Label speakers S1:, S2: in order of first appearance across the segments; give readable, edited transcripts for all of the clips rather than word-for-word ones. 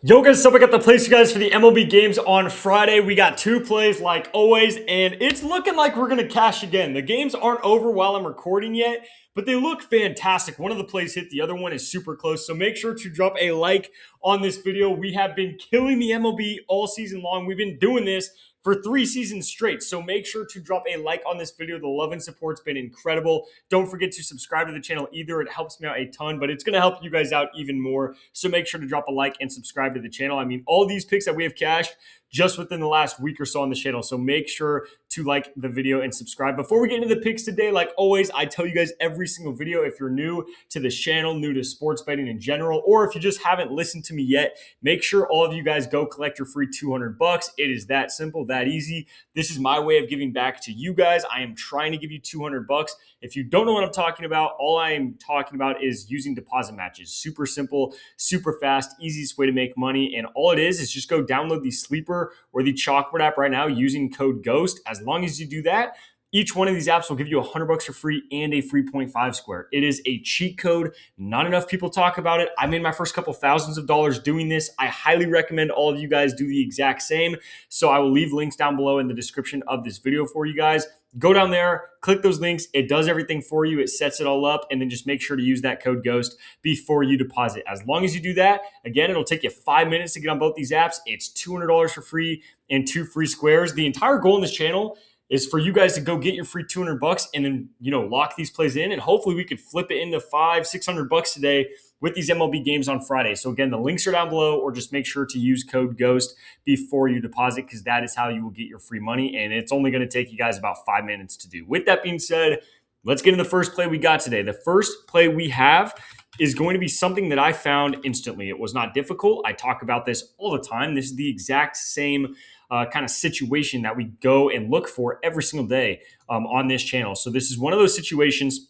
S1: Yo guys, so I got the place you guys for the MLB games on Friday. We got two plays like always, and it's looking like we're going to cash again. The games aren't over while I'm recording yet, but they look fantastic. One of the plays hit, the other one is super close. So make sure to drop a like on this video. We have been killing the MLB all season long. We've been doing this for 3 seasons straight. So make sure to drop a like on this video. The love and support's been incredible. Don't forget to subscribe to the channel either. It helps me out a ton, but it's going to help you guys out even more. So make sure to drop a like and subscribe to the channel. I mean, all these picks that we have cashed just within the last week or so on the channel. So make sure to like the video and subscribe. Before we get into the picks today, like always, I tell you guys every single video, if you're new to the channel, new to sports betting in general, or if you just haven't listened to me yet, make sure all of you guys go collect your free 200 bucks. It is that simple, that easy. This is my way of giving back to you guys. I am trying to give you 200 bucks. If you don't know what I'm talking about, all I am talking about is using deposit matches. Super simple, super fast, easiest way to make money. And all it is just go download the Sleeper or the Chalkboard app right now using code GHOST. As long as you do that, each one of these apps will give you 100 bucks for free and a free 0.5 square. It is a cheat code. Not enough people talk about it. I made my first couple thousands of dollars doing this. I highly recommend all of you guys do the exact same. So I will leave links down below in the description of this video for you guys. Go down there, click those links. It does everything for you. It sets it all up, and then just make sure to use that code GHOST before you deposit. As long as you do that, again, it'll take you 5 minutes to get on both these apps. It's $200 for free and 2 free squares. The entire goal in this channel is for you guys to go get your free 200 bucks and then, lock these plays in. And hopefully we could flip it into 500-600 bucks today with these MLB games on Friday. So again, the links are down below, or just make sure to use code GHOST before you deposit, because that is how you will get your free money. And it's only going to take you guys about 5 minutes to do. With that being said, let's get into the first play we got today. The first play we have is going to be something that I found instantly. It was not difficult. I talk about this all the time. This is the exact same kind of situation that we go and look for every single day on this channel. So this is one of those situations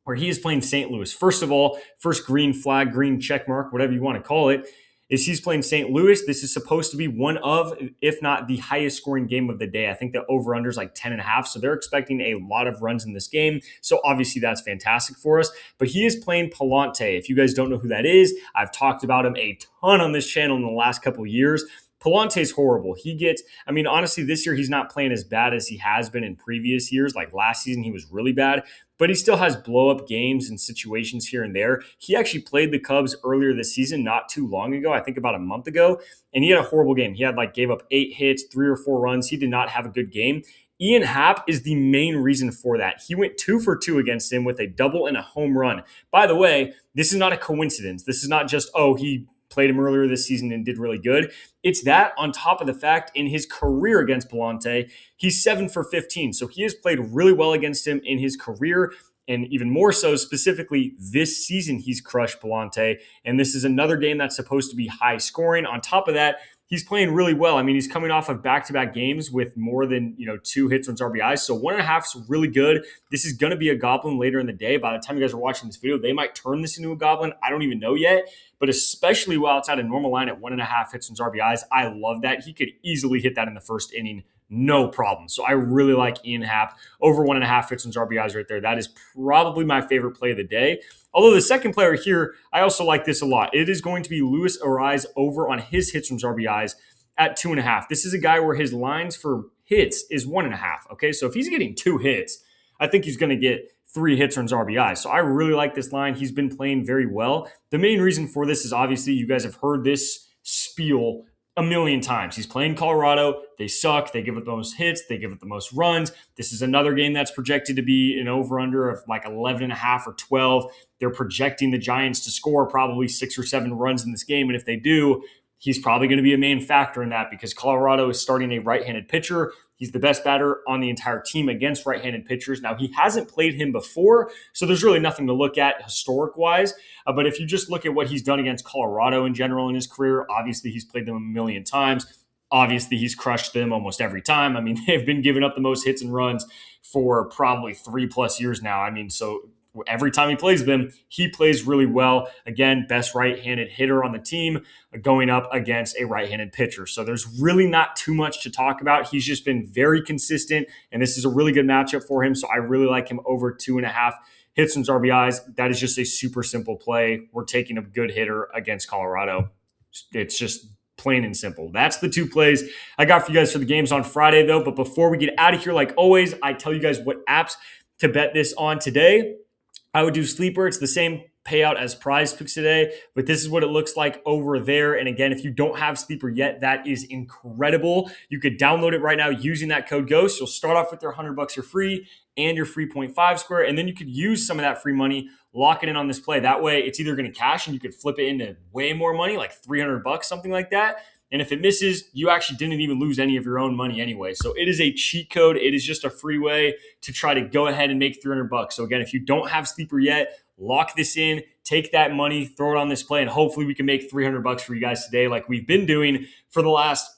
S1: where he is playing St. Louis. First of all, first green flag, green check mark, whatever you want to call it, is he's playing St. Louis. This is supposed to be one of, if not the highest scoring game of the day. I think the over-under is like 10.5. So they're expecting a lot of runs in this game. So obviously that's fantastic for us. But he is playing Palante. If you guys don't know who that is, I've talked about him a ton on this channel in the last couple of years. Palante's horrible. Honestly, this year he's not playing as bad as he has been in previous years. Like last season, he was really bad, but he still has blow-up games and situations here and there. He actually played the Cubs earlier this season, not too long ago, I think about a month ago, and he had a horrible game. He gave up 8 hits, 3 or 4 runs. He did not have a good game. Ian Happ is the main reason for that. He went 2 for 2 against him with a double and a home run. By the way, this is not a coincidence. This is not just, he played him earlier this season and did really good. It's that on top of the fact in his career against Palante, he's 7 for 15. So he has played really well against him in his career. And even more so, specifically this season, he's crushed Palante. And this is another game that's supposed to be high scoring. On top of that, he's playing really well. He's coming off of back-to-back games with more than 2 hits on RBIs. So 1.5 is really good. This is going to be a goblin later in the day. By the time you guys are watching this video, they might turn this into a goblin. I don't even know yet. But especially while it's at a normal line at 1.5 hits on RBIs, I love that. He could easily hit that in the first inning. No problem. So I really like Ian Happ over 1.5 hits on RBIs right there. That is probably my favorite play of the day. Although the second player here, I also like this a lot. It is going to be Luis Ariz over on his hits from RBIs at 2.5. This is a guy where his lines for hits is 1.5. Okay, so if he's getting 2 hits, I think he's going to get 3 hits on RBIs. So I really like this line. He's been playing very well. The main reason for this is obviously you guys have heard this spiel a million times. He's playing Colorado. They suck. They give up the most hits. They give up the most runs. This is another game that's projected to be an over-under of like 11.5 or 12. They're projecting the Giants to score probably 6 or 7 runs in this game. And if they do, he's probably going to be a main factor in that because Colorado is starting a right-handed pitcher. He's the best batter on the entire team against right-handed pitchers. Now, he hasn't played him before, so there's really nothing to look at historic-wise. But if you just look at what he's done against Colorado in general in his career, obviously he's played them a million times. Obviously, he's crushed them almost every time. They've been giving up the most hits and runs for probably 3+ years now. So every time he plays them, he plays really well. Again, best right-handed hitter on the team going up against a right-handed pitcher. So there's really not too much to talk about. He's just been very consistent, and this is a really good matchup for him. So I really like him over 2.5 hits and RBIs. That is just a super simple play. We're taking a good hitter against Colorado. It's just plain and simple. That's the two plays I got for you guys for the games on Friday, though. But before we get out of here, like always, I tell you guys what apps to bet this on today. I would do Sleeper. It's the same payout as Prizepicks today, but this is what it looks like over there. And again, if you don't have Sleeper yet, that is incredible. You could download it right now using that code GHOST. You'll start off with your $100 for free and your free 0.5 square, and then you could use some of that free money, lock it in on this play. That way, it's either going to cash and you could flip it into way more money, like $300, something like that. And if it misses, you actually didn't even lose any of your own money anyway. So it is a cheat code. It is just a free way to try to go ahead and make $300. So again, if you don't have Sleeper yet, lock this in, take that money, throw it on this play, and hopefully we can make $300 for you guys today, like we've been doing for the last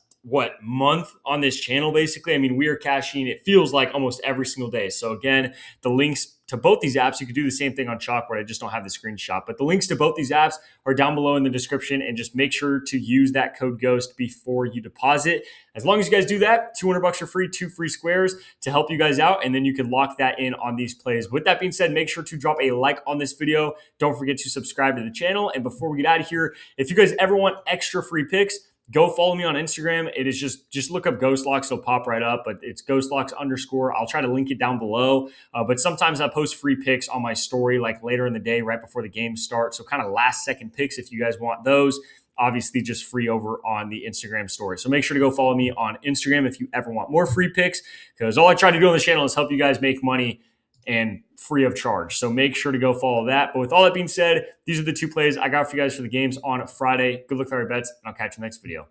S1: month on this channel. Basically, I mean, we are cashing, it feels like, almost every single day. So again, the links to both these apps, you could do the same thing on Chalkboard. I just don't have the screenshot, but the links to both these apps are down below in the description, and just make sure to use that code GHOST before you deposit. As long as you guys do that, $200 for free, 2 free squares to help you guys out, and then you can lock that in on these plays. With that being said, make sure to drop a like on this video. Don't forget to subscribe to the channel. And before we get out of here, if you guys ever want extra free picks, go follow me on Instagram. It is just look up Ghost Locks. It'll pop right up, but it's ghostlocks_. I'll try to link it down below. But sometimes I post free picks on my story, like later in the day, right before the game starts. So kind of last second picks if you guys want those. Obviously, just free over on the Instagram story. So make sure to go follow me on Instagram if you ever want more free picks, because all I try to do on the channel is help you guys make money and free of charge. So make sure to go follow that. But with all that being said, these are the two plays I got for you guys for the games on Friday. Good luck with all your bets, and I'll catch you in the next video.